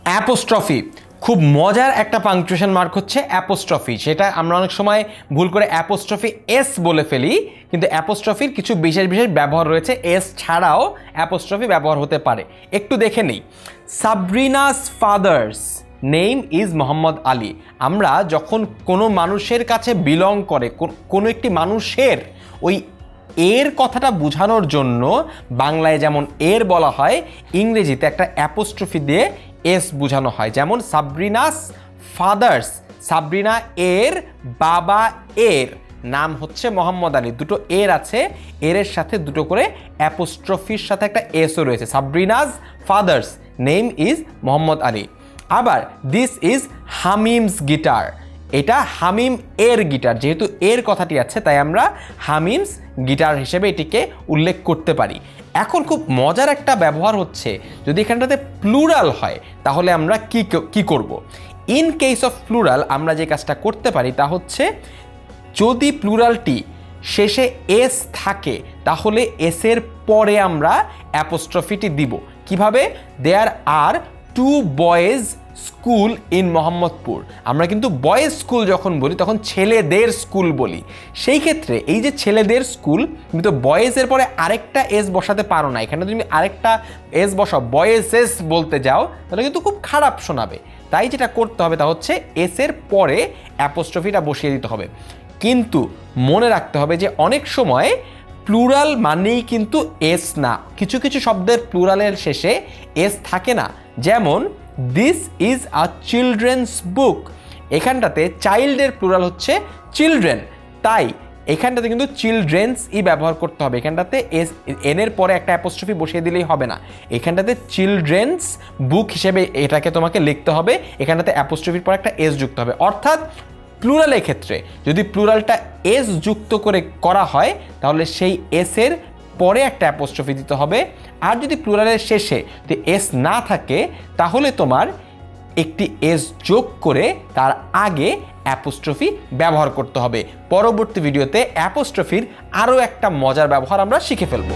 Apostrophe খুব মজার একটা পাংচুয়েশন মার্ক হচ্ছে অ্যাপোস্ট্রফি। সেটা আমরা অনেক সময় ভুল করে অ্যাপোস্ট্রফি এস বলে ফেলি, কিন্তু অ্যাপোস্ট্রফির কিছু বিশেষ বিশেষ ব্যবহার রয়েছে। এস ছাড়াও অ্যাপোস্ট্রফি ব্যবহার হতে পারে। একটু দেখে নেই। Sabrina's father's name is Mohammad Ali. আমরা যখন কোনো মানুষের কাছে বিলং করে, কোনো একটি মানুষের ওই এর কথাটা বোঝানোর জন্য বাংলায় যেমন এর বলা হয়, ইংরেজিতে একটা অ্যাপোস্ট্রফি দিয়ে এস বোঝানো হয়। যেমন সাবরিনাস ফাদার্স, সাবরিনা এর বাবা এর নাম হচ্ছে মোহাম্মদ আলী। দুটো এর আছে, এর সাথে দুটো করে অ্যাপোস্ট্রফির সাথে একটা এসও রয়েছে। Sabrina's father's name is Mohammad Ali. আবার দিস ইজ হামিমস গিটার, এটা হামিম এর গিটার। যেহেতু এর কথাটি আছে তাই আমরা হামিমস গিটার হিসেবে এটিকে উল্লেখ করতে পারি। এখন খুব মজার একটা ব্যবহার হচ্ছে, যদি এখানটাতে প্লুরাল হয় তাহলে আমরা কি করব। ইন কেস অফ প্লুরাল আমরা যে কাজটা করতে পারি তা হচ্ছে, যদি প্লুরালটি শেষে এস থাকে তাহলে এসের পরে আমরা অ্যাপোস্ট্রফিটি দিব। কিভাবে? There are two boys school in Mohammadpur. আমরা কিন্তু বয়েজ স্কুল যখন বলি তখন ছেলেদের স্কুল বলি। সেই ক্ষেত্রে এই যে ছেলেদের স্কুল, তুমি তো বয়েজের পরে আরেকটা এস বসাতে পারো না। এখানে তুমি আরেকটা এস বসাও, বয়েজেস বলতে যাও, তাহলে কিন্তু খুব খারাপ শোনাবে। তাই যেটা করতে হবে তা হচ্ছে এসের পরে অ্যাপোস্ট্রফিটা বসিয়ে দিতে হবে। কিন্তু মনে রাখতে হবে যে অনেক সময় প্লুরাল মানেই কিন্তু এস না। কিছু কিছু শব্দের প্লুরালের শেষে এস থাকে না। যেমন দিস ইজ আ চিলড্রেন্স বুক, এখানটাতে চাইল্ডের প্লুরাল হচ্ছে চিলড্রেন, তাই এখানটাতে কিন্তু চিলড্রেন্স ই ব্যবহার করতে হবে। এখানটাতে এস এনের পরে একটা অ্যাপোস্ট্রফি বসিয়ে দিলেই হবে না। এখানটাতে চিলড্রেন্স বুক হিসেবে এটাকে তোমাকে লিখতে হবে, এখানটাতে অ্যাপোস্ট্রফির পর একটা এস যুক্ত হবে। অর্থাৎ প্লুরালের ক্ষেত্রে যদি প্লুরালটা এস যুক্ত করে করা হয় তাহলে সেই এসের পরে একটা অ্যাপোস্ট্রফি দিতে হবে। আর যদি প্লুরালের শেষে যদি এস না থাকে তাহলে তোমার একটি এস যোগ করে তার আগে অ্যাপোস্ট্রফি ব্যবহার করতে হবে। পরবর্তী ভিডিওতে অ্যাপোস্ট্রফির আরও একটা মজার ব্যবহার আমরা শিখে ফেলবো।